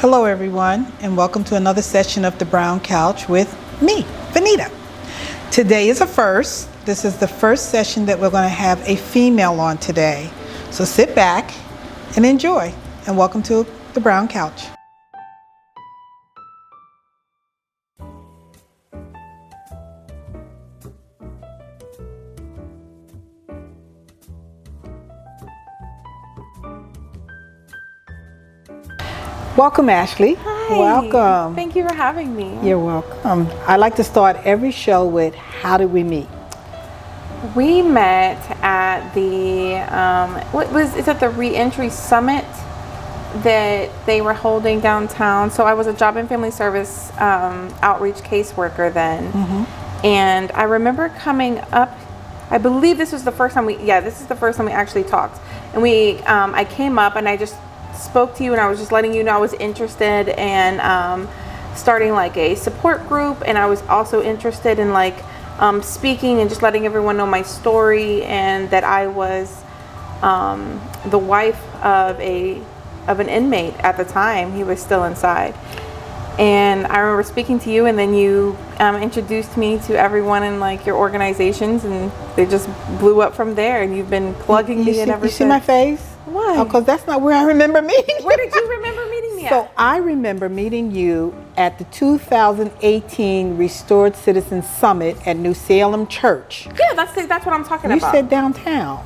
Hello everyone, and welcome to another session of The Brown Couch with me, Vanita. Today is a first. This is the first session that we're going to have a female on today. So sit back and enjoy, and welcome to The Brown Couch. Welcome, Ashley. Hi. Welcome. Thank you for having me. You're welcome. I like to start every show with, how did we meet? We met at the, is it the Reentry Summit that they were holding downtown? So I was a Job and Family Service outreach caseworker then. Mm-hmm. And I remember coming up, I believe this was the first time this is the first time we actually talked. And I came up and I just spoke to you, and I was just letting you know I was interested in starting like a support group, and I was also interested in speaking and just letting everyone know my story, and that I was the wife of an inmate at the time. He was still inside, and I remember speaking to you, and then you introduced me to everyone in your organizations, and they just blew up from there, and you've been plugging me in ever since. You see my face? Why? Oh, because that's not where I remember meeting you. Where did you remember meeting me at? So I remember meeting you at the 2018 Restored Citizens Summit at New Salem Church. Yeah, that's what I'm talking about. You said downtown.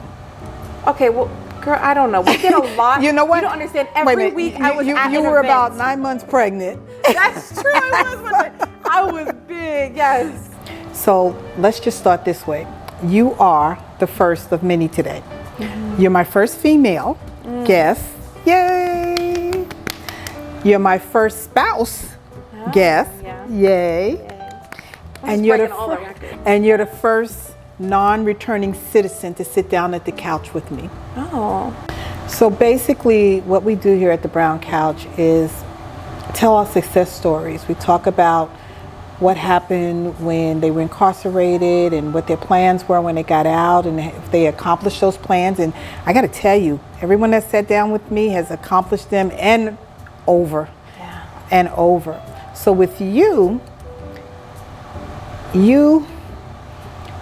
Okay, well, girl, I don't know. We get a lot. You know what? You don't understand. Every week I was at You an were event. about 9 months pregnant. That's true. I was big. Yes. So let's just start this way. You are the first of many today. Mm-hmm. You're my first female guest. Yay! You're my first spouse guest. Yeah. Yay! And you're the first non-returning citizen to sit down at the couch with me. Oh. So basically what we do here at the Brown Couch is tell our success stories. We talk about what happened when they were incarcerated and what their plans were when they got out, and if they accomplished those plans. And I got to tell you, everyone that sat down with me has accomplished them and over. Yeah. And over. So with you,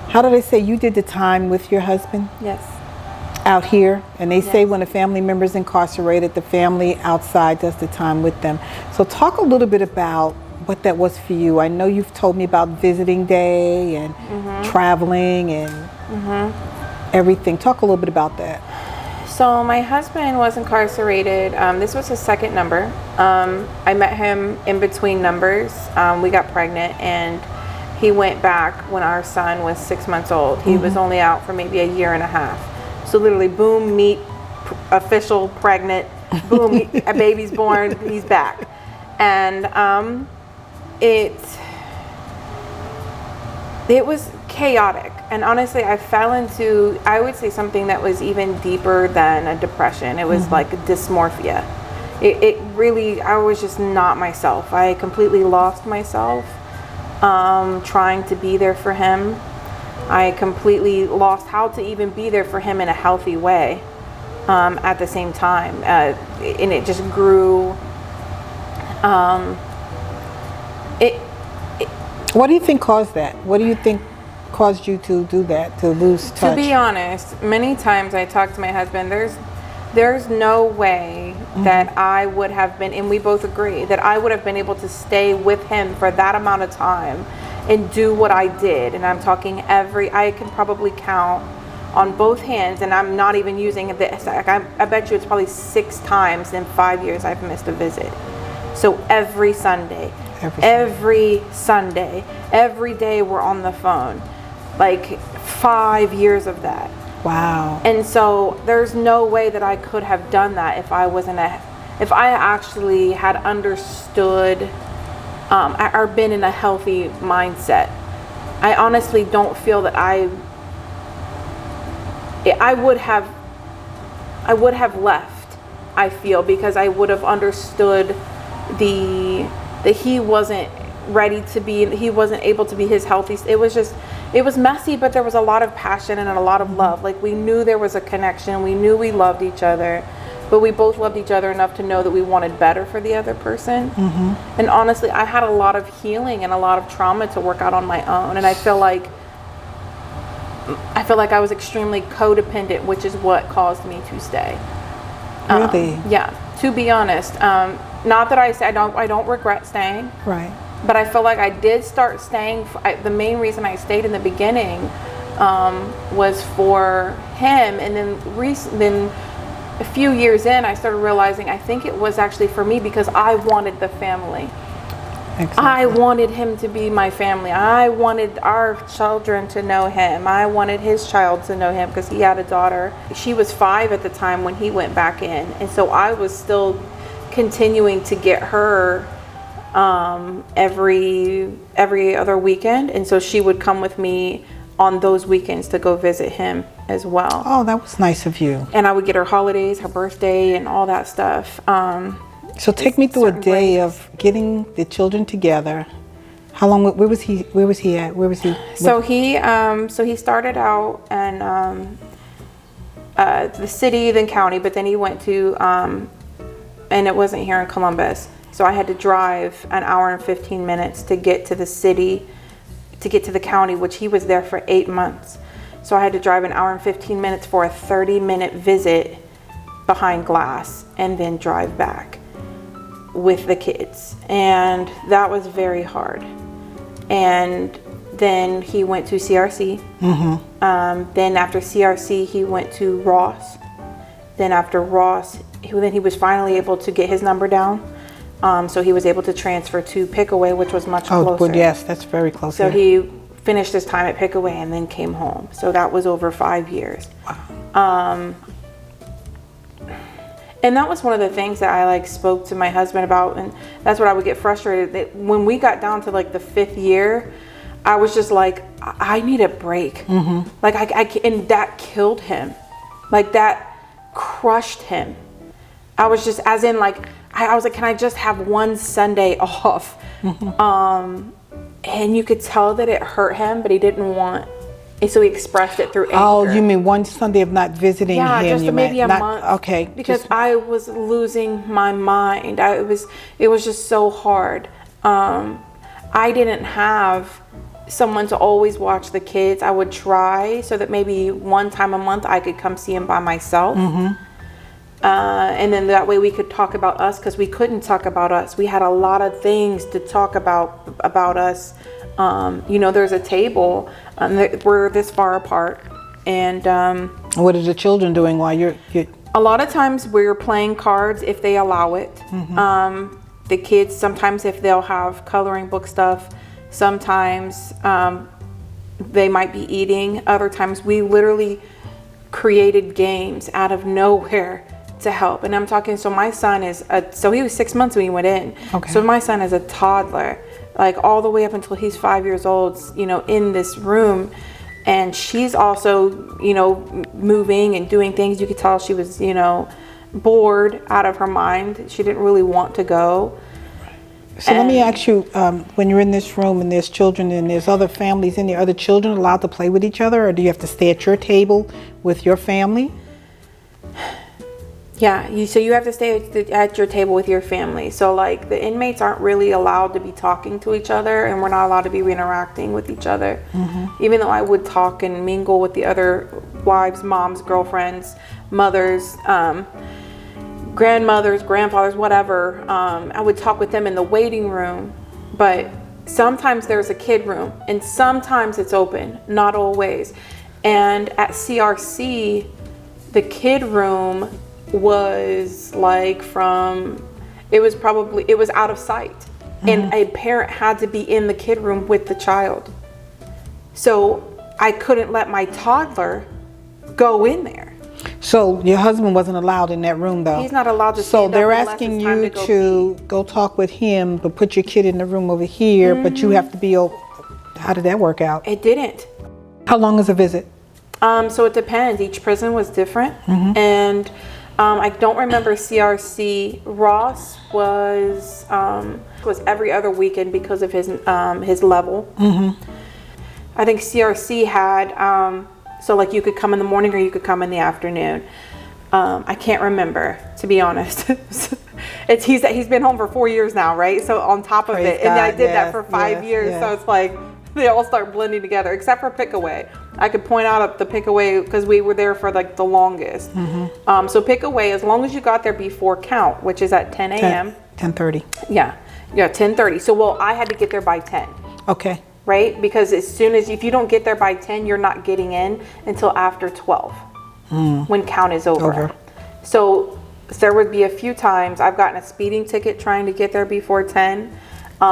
how do they say, you did the time with your husband? Yes. Out here, and they say when a family member is incarcerated, the family outside does the time with them. So talk a little bit about what that was for you. I know you've told me about visiting day and traveling and everything. Talk a little bit about that. So my husband was incarcerated. This was his second number. I met him in between numbers. We got pregnant, and he went back when our son was 6 months old. He was only out for maybe a year and a half. So literally, boom, meet, official, pregnant, boom, a baby's born, he's back. And it was chaotic. And honestly, I fell into, I would say, something that was even deeper than a depression. It was like dysmorphia. It really, I was just not myself. I completely lost myself trying to be there for him. I completely lost how to even be there for him in a healthy way at the same time. And it just grew. What do you think caused that? What do you think caused you to do that, to lose touch? To be honest, many times I talk to my husband, there's no way that I would have been, and we both agree, that I would have been able to stay with him for that amount of time and do what I did. And I'm talking I can probably count on both hands, and I'm not even using this. I bet you it's probably 6 times in 5 years I've missed a visit. So every Sunday, every day we're on the phone, 5 years of that. Wow. And so there's no way that I could have done that if I actually had understood or been in a healthy mindset. I honestly don't feel that I would have left, I feel, because I would have understood that he wasn't ready to be, he wasn't able to be his healthy. It was messy, but there was a lot of passion and a lot of love. We knew there was a connection. We knew we loved each other. but we both loved each other enough to know that we wanted better for the other person. And honestly, I had a lot of healing and a lot of trauma to work out on my own, and I feel like I was extremely codependent, which is what caused me to stay. Really? Yeah, to be honest. Not that I say I don't regret staying. Right. But I feel like I did start staying. The main reason I stayed in the beginning was for him, and then a few years in, I started realizing I think it was actually for me because I wanted the family. Exactly. I wanted him to be my family. I wanted our children to know him. I wanted his child to know him because he had a daughter. She was 5 at the time when he went back in, and so I was still continuing to get her every other weekend, and so she would come with me on those weekends to go visit him as well. Oh, that was nice of you. And I would get her holidays, her birthday, and all that stuff. So take me through a day of getting the children together. How long? Where was he at? So he started out in the city, then county, but then he went to and it wasn't here in Columbus. So I had to drive an hour and 15 minutes to get to the city, to get to the county, which he was there for 8 months. So I had to drive an hour and 15 minutes for a 30-minute visit behind glass and then drive back with the kids. And that was very hard. And then he went to CRC. Then after CRC, he went to Ross. Then after Ross, he was finally able to get his number down. So he was able to transfer to Pickaway, which was much closer. Oh, yes, that's very close. So he finished his time at Pickaway and then came home. So that was over 5 years. Wow. And that was one of the things that I spoke to my husband about, and that's what I would get frustrated. That when we got down to the 5th year, I was just like, I need a break. And that killed him. That crushed him. I was just, as in I was like, can I just have one Sunday off? And you could tell that it hurt him, but he didn't want. And so he expressed it through anger. Oh, you mean one Sunday of not visiting him? Yeah, just maybe a month. Okay. Because I was losing my mind. It was just so hard. I didn't have someone to always watch the kids. I would try so that maybe one time a month I could come see him by myself. And then that way we could talk about us, because we couldn't talk about us. We had a lot of things to talk about us. There's a table. We're this far apart, and what are the children doing while you're? A lot of times we're playing cards if they allow it. The kids sometimes, if they'll have coloring book stuff, sometimes they might be eating. Other times we literally created games out of nowhere to help. And I'm talking, so my son is so he was 6 months when he went in. Okay. So my son is a toddler, all the way up until he's 5 years old, in this room. And she's also, moving and doing things. You could tell she was, bored out of her mind. She didn't really want to go. So let me ask you, when you're in this room and there's children and there's other families in there, are the children allowed to play with each other, or do you have to stay at your table with your family? Yeah, so you have to stay at your table with your family. So the inmates aren't really allowed to be talking to each other, and we're not allowed to be interacting with each other. Even though I would talk and mingle with the other wives, moms, girlfriends, mothers, grandmothers, grandfathers, whatever. I would talk with them in the waiting room, but sometimes there's a kid room and sometimes it's open, not always. And at CRC, the kid room was it was out of sight. And a parent had to be in the kid room with the child. So I couldn't let my toddler go in there. So your husband wasn't allowed in that room, though? He's not allowed to. So they're asking you to go talk with him, but put your kid in the room over here, but you have to be. How did that work out? It didn't. How long is a visit? So it depends. Each prison was different, and I don't remember CRC. Ross was every other weekend because of his level. I think CRC had. So you could come in the morning or you could come in the afternoon. I can't remember, to be honest. He's been home for 4 years now, right? So on top of Praise it, and I God, did that for 5 years. yes. So it's like they all start blending together, except for Pickaway. I could point out the Pickaway because we were there for like the longest. So Pickaway, as long as you got there before count, which is at 10 a.m. 10:30. Yeah, 10:30. So I had to get there by 10. Okay. Right? Because if you don't get there by 10, you're not getting in until after 12 when count is over. So there would be a few times I've gotten a speeding ticket trying to get there before 10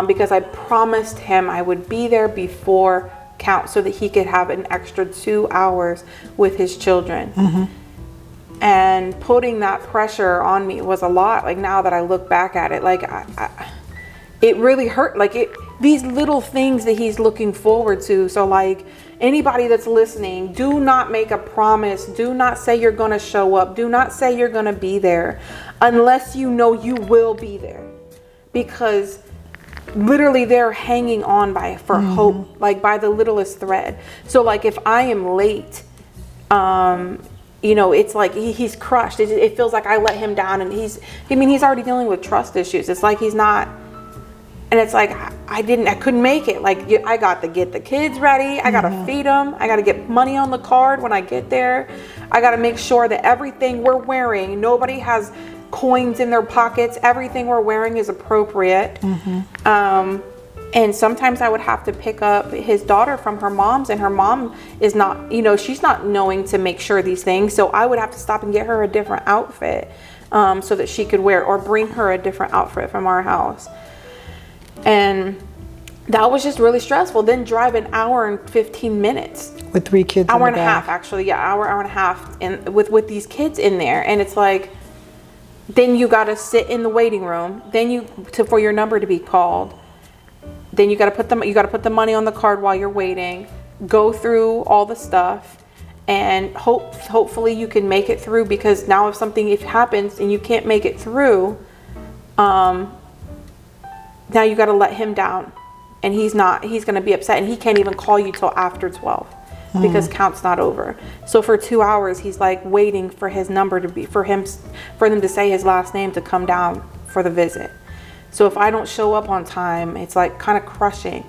because I promised him I would be there before count so that he could have an extra 2 hours with his children. And putting that pressure on me was a lot. Like now that I look back at it, like it really hurt. Like these little things that he's looking forward to. So like anybody that's listening, do not make a promise. Do not say you're going to show up. Do not say you're going to be there unless you know you will be there, because literally they're hanging on for hope, like by the littlest thread. So like if I am late, it's like he's crushed. It feels like I let him down, and he's already dealing with trust issues. It's like he's not. And it's like, I couldn't make it. Like I got to get the kids ready. I got to feed them. I got to get money on the card when I get there. I got to make sure that everything we're wearing, nobody has coins in their pockets. Everything we're wearing is appropriate. And sometimes I would have to pick up his daughter from her mom's, and her mom is not, she's not knowing to make sure these things. So I would have to stop and get her a different outfit so that she could wear, or bring her a different outfit from our house. And that was just really stressful. Then drive an hour and 15 minutes. With 3 kids hour and a half, actually. Yeah, hour and a half and with these kids in there. And it's like, then you got to sit in the waiting room. Then for your number to be called. Then you got to put the money on the card while you're waiting. Go through all the stuff. And hopefully you can make it through, because now if happens and you can't make it through, now you got to let him down, and he's going to be upset, and he can't even call you till after 12 because count's not over. So for 2 hours, he's like waiting for his number for them to say his last name to come down for the visit. So if I don't show up on time, it's like kind of crushing.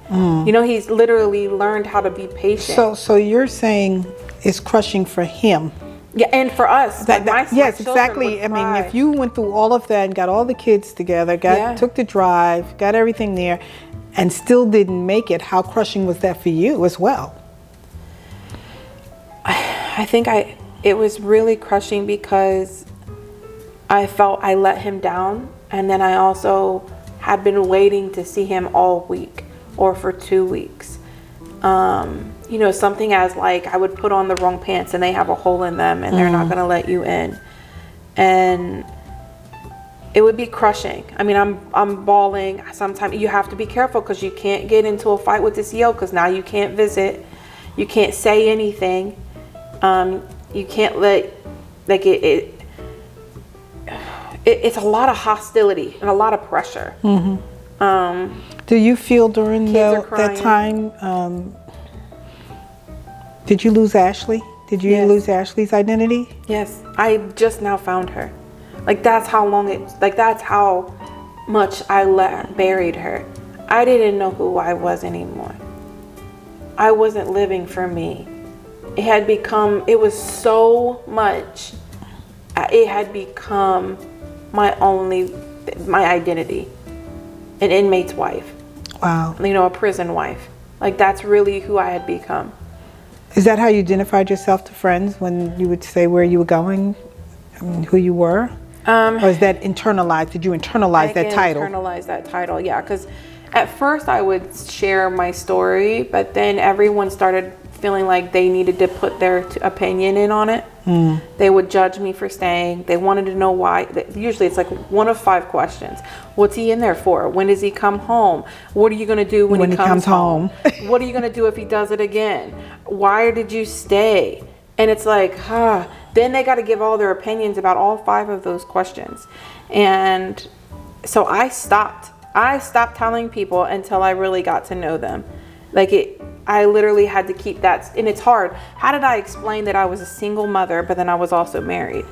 He's literally learned how to be patient. So you're saying it's crushing for him. Yeah, and for us. Yes, exactly. I mean, if you went through all of that and got all the kids together, took the drive, got everything there, and still didn't make it, how crushing was that for you as well? I think it was really crushing because I felt I let him down, and then I also had been waiting to see him all week or for 2 weeks. Something as like I would put on the wrong pants and they have a hole in them and they're not going to let you in. And it would be crushing. I mean, I'm bawling. Sometimes you have to be careful because you can't get into a fight with this EO, because now you can't visit. You can't say anything. You can't let, like it's a lot of hostility and a lot of pressure. Do you feel during that time, did you lose Ashley? Did you lose Ashley's identity? Yes, I just now found her. Like that's how much I buried her. I didn't know who I was anymore. I wasn't living for me. It was so much. It had become my identity. An inmate's wife. Wow. A prison wife. Like that's really who I had become. Is that how you identified yourself to friends when you would say where you were going? I mean, who you were? Or is that internalized? Did you internalize that title? I internalize that title, yeah. Because at first I would share my story, but then everyone started feeling like they needed to put their opinion in on it. They would judge me for staying. They wanted to know why. Usually it's like one of 5 questions. What's he in there for? When does he come home? What are you going to do when he comes home? What are you going to do if he does it again? Why did you stay? And it's like, then they got to give all their opinions about all 5 of those questions. And so I stopped telling people until I really got to know them. I literally had to keep that, and it's hard. How did I explain that I was a single mother, but then I was also married?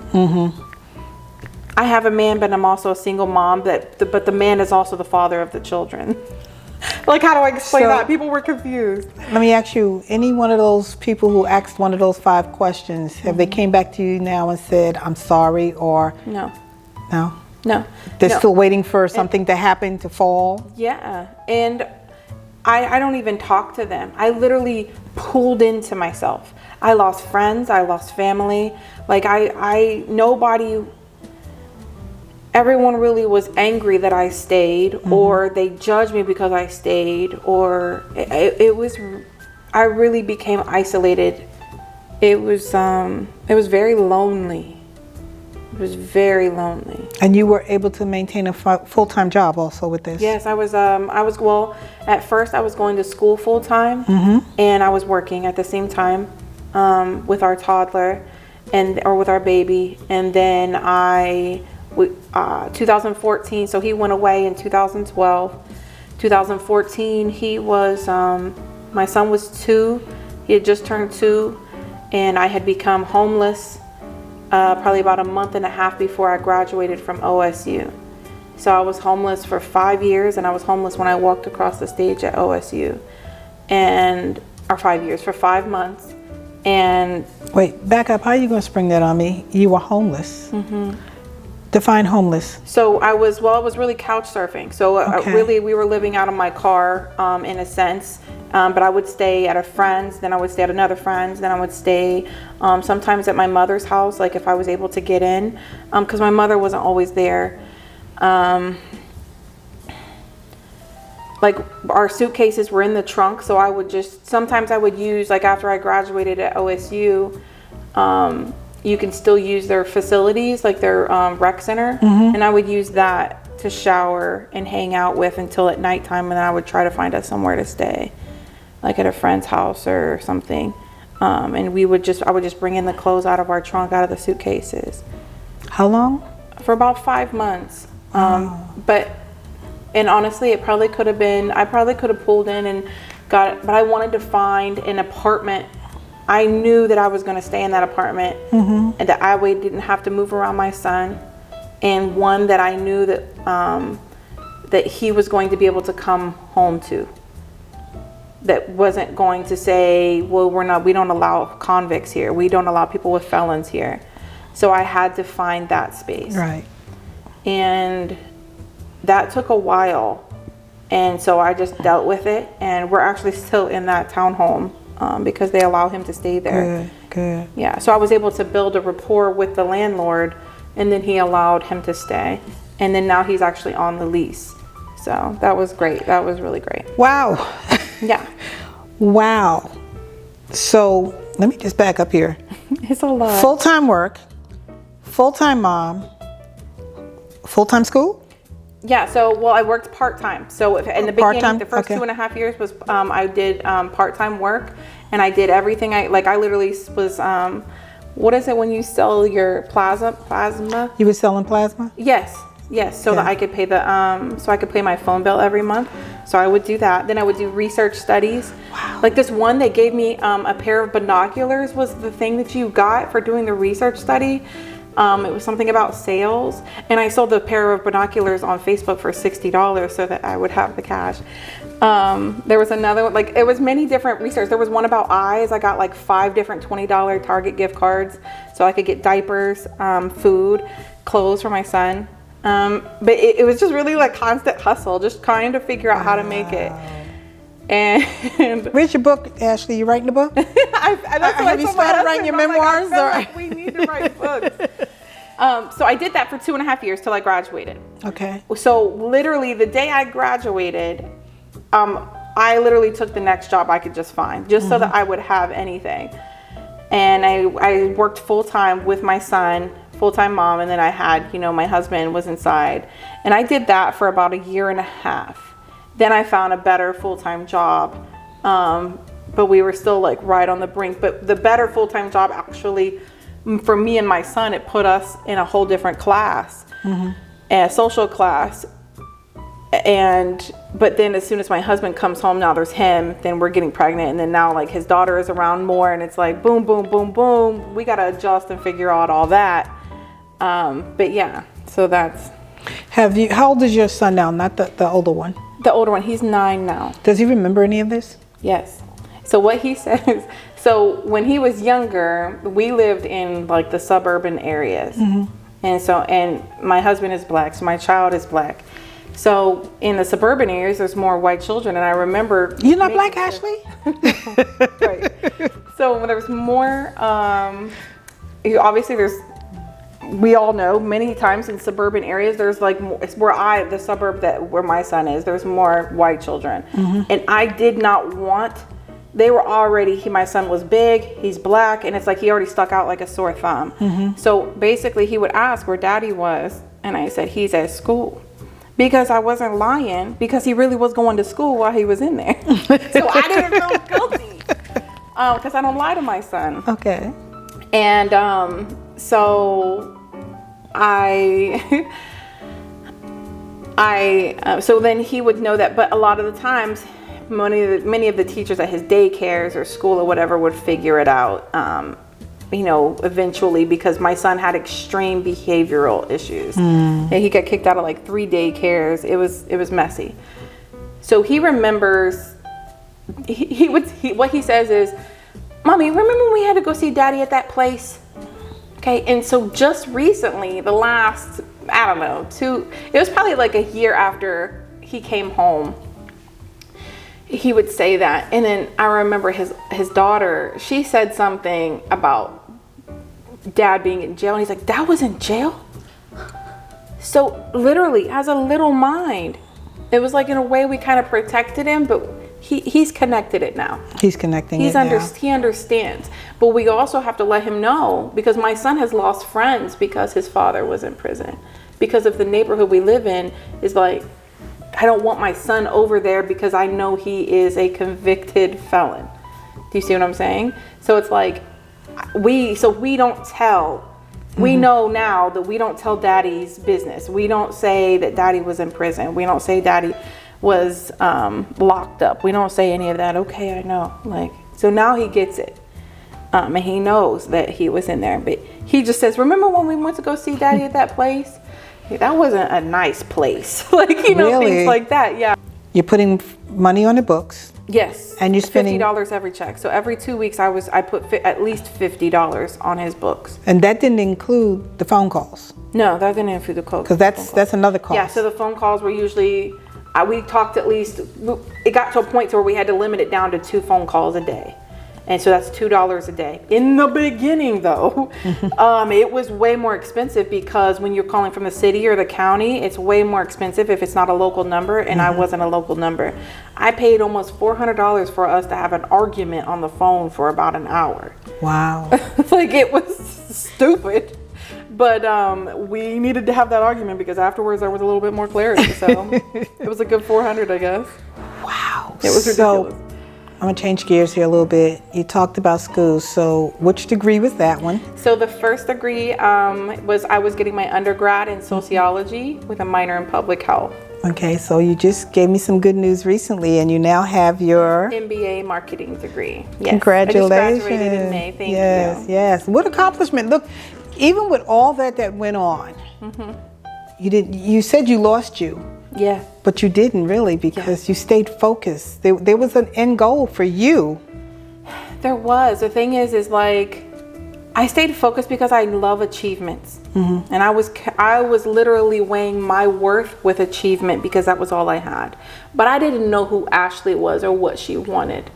I have a man, but I'm also a single mom, but the man is also the father of the children. Like, how do I explain that? People were confused. Let me ask you, any one of those people who asked one of those 5 questions, have they came back to you now and said, I'm sorry, or? No. No? No. They're still waiting for something to happen, to fall? Yeah. And I don't even talk to them. I literally pulled into myself. I lost friends. I lost family. Like, everyone really was angry that I stayed, or they judged me because I stayed, or I really became isolated. It was very lonely. It was very lonely. And you were able to maintain a full-time job also with this? Yes, well, at first I was going to school full-time, and I was working at the same time with our toddler or with our baby. And then 2014, so he went away in 2012. 2014, my son was 2. He had just turned 2, and I had become homeless probably about a month and a half before I graduated from OSU. So I was homeless for 5 years, and I was homeless when I walked across the stage at OSU, or 5 years, for 5 months. And wait, back up. How are you going to spring that on me? You were homeless. Define homeless. So I was really couch surfing. So really, we were living out of my car in a sense. But I would stay at a friend's, then I would stay at another friend's, then I would stay sometimes at my mother's house, like if I was able to get in, because my mother wasn't always there. Like, our suitcases were in the trunk, so sometimes I would use, like after I graduated at OSU, you can still use their facilities, like their rec center, and I would use that to shower and hang out with until at nighttime, and then I would try to find us somewhere to stay, like at a friend's house or something. And I would just bring in the clothes out of our trunk, out of the suitcases. How long? For about 5 months. And honestly, I probably could have pulled in and got it, but I wanted to find an apartment. I knew that I was going to stay in that apartment, and that I didn't have to move around my son, and one that I knew that he was going to be able to come home to. That wasn't going to say, well, we don't allow convicts here. We don't allow people with felons here. So I had to find that space. Right. And that took a while. And so I just dealt with it. And we're actually still in that townhome because they allow him to stay there. Good. Yeah. So I was able to build a rapport with the landlord, and then he allowed him to stay. And then now he's actually on the lease. So that was great. That was really great. Wow. Yeah. Wow. So let me just back up here. It's a lot. Full-time work, full-time mom, full-time school? Yeah, so, I worked part-time. So in the beginning, the first 2.5 years was, I did part-time work, and I did everything. I literally was, what is it when you sell your plasma? You were selling plasma? Yes, so that I could pay my phone bill every month. So I would do that. Then I would do research studies. Wow. Like this one, they gave me a pair of binoculars was the thing that you got for doing the research study. It was something about sales, and I sold the pair of binoculars on Facebook for $60 so that I would have the cash. There was another one, like it was many different research. There was one about eyes. I got like 5 different $20 Target gift cards so I could get diapers, food, clothes for my son. But it was just really like constant hustle, just trying to figure out how to make it. And where's your book, Ashley? You writing a book? Have you started writing your memoirs? Like we need to write books. So I did that for 2.5 years till I graduated. Okay. So literally the day I graduated, I literally took the next job I could just find, just so that I would have anything. And I worked full time with my son, full-time mom, and then I had, my husband was inside. And I did that for about 1.5 years. Then I found a better full-time job, but we were still like right on the brink. But the better full-time job actually, for me and my son, it put us in a whole different class, a social class. but then as soon as my husband comes home, now there's him, then we're getting pregnant, and then now like his daughter is around more, and it's like boom, boom, boom, boom. We gotta adjust and figure out all that. But yeah, so that's. How old is your son now? Not the older one. The older one, he's 9 now. Does he remember any of this? Yes. So what he says, so when he was younger, we lived in like the suburban areas. And my husband is black, so my child is black. So in the suburban areas, there's more white children. And I remember. You're not black, Ashley? Right. So when there's more, obviously we all know many times in suburban areas, there's like more, it's the suburb where my son is, there's more white children. And I did not want, my son was big, he's black, and it's like he already stuck out like a sore thumb. So basically he would ask where daddy was, and I said, he's at school. Because I wasn't lying, because he really was going to school while he was in there. So I didn't feel guilty, because I don't lie to my son. Okay. And so so then he would know that, but a lot of the times, many of the teachers at his daycares or school or whatever would figure it out, eventually, because my son had extreme behavioral issues. And he got kicked out of like 3 daycares. It was messy. So he remembers, what he says is, Mommy, remember when we had to go see Daddy at that place? Okay, and so just recently, the last, I don't know, it was probably like a year after he came home, he would say that. And then I remember his daughter, she said something about Dad being in jail, and he's like, Dad was in jail? So literally, as a little mind, it was like in a way we kind of protected him, but he's connected it now. He's connecting it now. He understands. But we also have to let him know, because my son has lost friends because his father was in prison. Because of the neighborhood we live in is like, I don't want my son over there because I know he is a convicted felon. Do you see what I'm saying? So it's like, we don't tell. We know now that we don't tell Daddy's business. We don't say that Daddy was in prison. We don't say Daddy was locked up. We don't say any of that. Okay, I know. Like, so now he gets it. And he knows that he was in there. But he just says, remember when we went to go see Daddy at that place? That wasn't a nice place. Like, really? Things like that. Yeah. You're putting money on the books. Yes. And you're spending $50 every check. So every 2 weeks I put at least $50 on his books. And that didn't include the phone calls. No, that didn't include the phone calls. Because that's another cost. Yeah, so the phone calls were usually, we talked at least, it got to a point where we had to limit it down to 2 phone calls a day. And so that's $2 a day. In the beginning, though, it was way more expensive, because when you're calling from the city or the county, it's way more expensive if it's not a local number, and I wasn't a local number. I paid almost $400 for us to have an argument on the phone for about an hour. Wow. Like, it was stupid. But we needed to have that argument, because afterwards there was a little bit more clarity. So it was a good $400, I guess. Wow. It was ridiculous. So, I'm going to change gears here a little bit. You talked about schools. So which degree was that one? So the first degree was I was getting my undergrad in sociology with a minor in public health. Okay, so you just gave me some good news recently, and you now have your MBA marketing degree. Yes. Congratulations. I just graduated in May. Thank you. Yes. What accomplishment. Look, even with all that went on, you said you lost you. Yeah. But you didn't really, because you stayed focused. There was an end goal for you. There was. The thing is like, I stayed focused because I love achievements. And I was literally weighing my worth with achievement, because that was all I had. But I didn't know who Ashley was or what she wanted.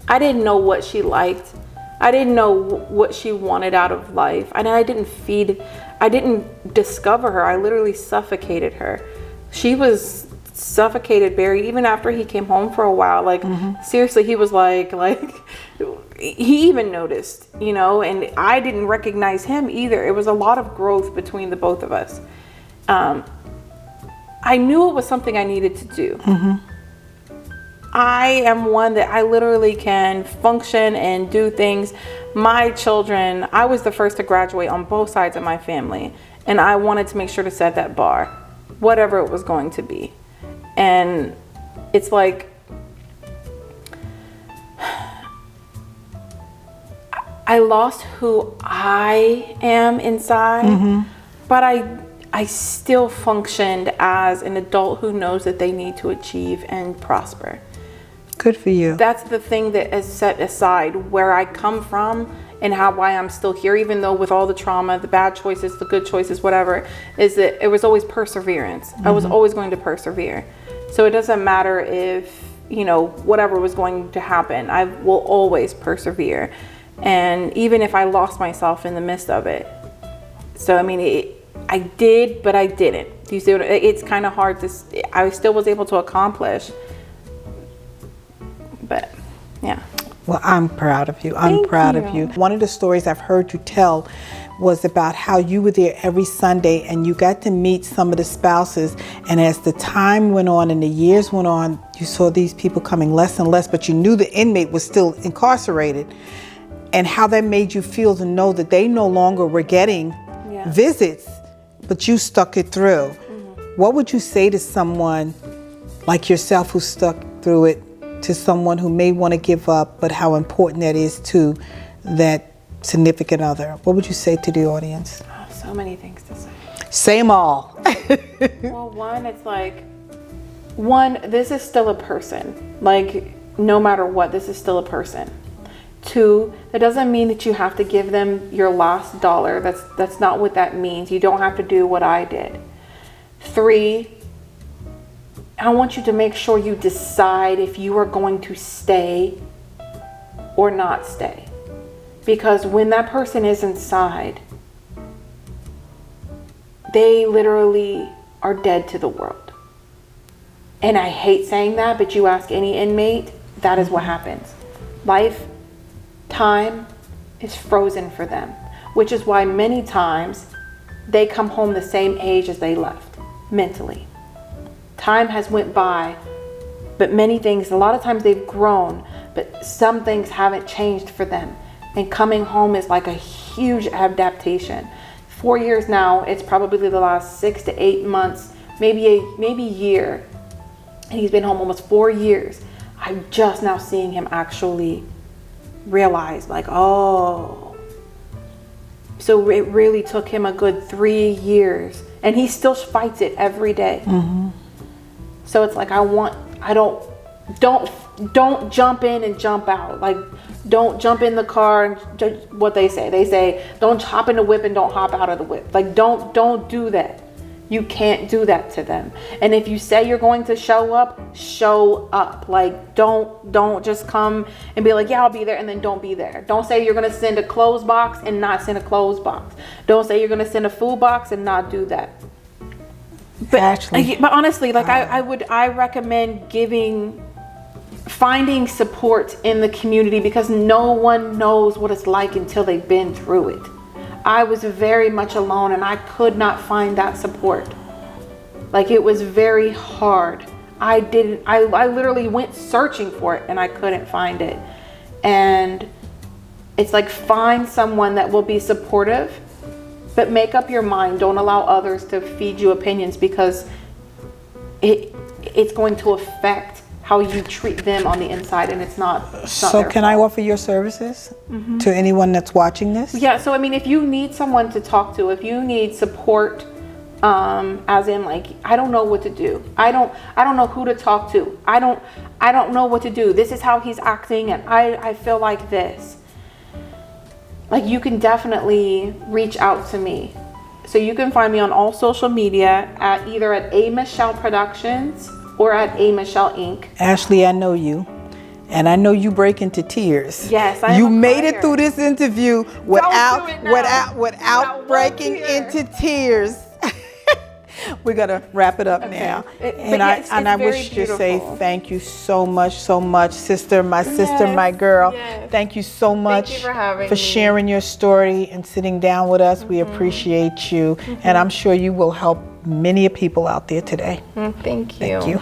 I didn't know what she liked. I didn't know what she wanted out of life. And I didn't discover her. I literally suffocated her. She was suffocated, Barry, even after he came home for a while. Like, seriously, he was like, he even noticed, and I didn't recognize him either. It was a lot of growth between the both of us. I knew it was something I needed to do. I am one that I literally can function and do things. My children, I was the first to graduate on both sides of my family, and I wanted to make sure to set that bar, whatever it was going to be. And it's like, I lost who I am inside, but I still functioned as an adult who knows that they need to achieve and prosper. Good for you. That's the thing that is set aside where I come from and why I'm still here, even though with all the trauma, the bad choices, the good choices, whatever, is that it was always perseverance. I was always going to persevere. So it doesn't matter if, whatever was going to happen, I will always persevere. And even if I lost myself in the midst of it. So, I mean, I did, but I didn't. Do you see it's kind of hard to, I still was able to accomplish. But yeah. Well, I'm proud of you. I'm proud of you. One of the stories I've heard you tell was about how you were there every Sunday and you got to meet some of the spouses. And as the time went on and the years went on, you saw these people coming less and less, but you knew the inmate was still incarcerated. And how that made you feel to know that they no longer were getting visits, but you stuck it through. What would you say to someone like yourself who stuck through it, to someone who may want to give up, but how important that is to that significant other? What would you say to the audience? Oh, so many things to say. Say them all. Well, one, it's like, this is still a person. Like, no matter what, this is still a person. 2, that doesn't mean that you have to give them your last dollar. That's not what that means. You don't have to do what I did. 3, I want you to make sure you decide if you are going to stay or not stay. Because when that person is inside, they literally are dead to the world. And I hate saying that, but you ask any inmate, that is what happens. Time is frozen for them, which is why many times they come home the same age as they left, mentally. Time has went by, but many things, a lot of times they've grown, but some things haven't changed for them. And coming home is like a huge adaptation. 4 years now, it's probably the last 6 to 8 months, maybe a year. And he's been home almost 4 years. I'm just now seeing him actually realize, like, oh. So it really took him a good 3 years, and he still fights it every day. So it's like, don't jump in and jump out. Like, don't jump in the car and what they say, don't hop in the whip and don't hop out of the whip. Like, don't do that. You can't do that to them. And if you say you're going to show up. Like, don't just come and be like, yeah, I'll be there, and then don't be there. Don't say you're going to send a clothes box and not send a clothes box. Don't say you're going to send a food box and not do that. But honestly, like, I recommend finding support in the community, because no one knows what it's like until they've been through it. I was very much alone and I could not find that support. Like, it was very hard. I literally went searching for it and I couldn't find it. And it's like, find someone that will be supportive, but make up your mind. Don't allow others to feed you opinions, because it's going to affect how you treat them on the inside, and it's not So can I offer your services to anyone that's watching this? Yeah, so I mean, if you need someone to talk to, if you need support, as in, like, I don't know what to do. I don't know who to talk to. I don't know what to do. This is how he's acting, and I feel like this. Like, you can definitely reach out to me. So you can find me on all social media at either at A Michelle Productions or at A Michelle Inc. Ashley, I know you, and I know you break into tears. Yes, you made it through this interview without breaking into tears. We're gonna wrap it up now, and I wish to say thank you so much, sister, my girl. Yes. Thank you so much for sharing your story and sitting down with us. We appreciate you, and I'm sure you will help many people out there today. Thank you. Thank you.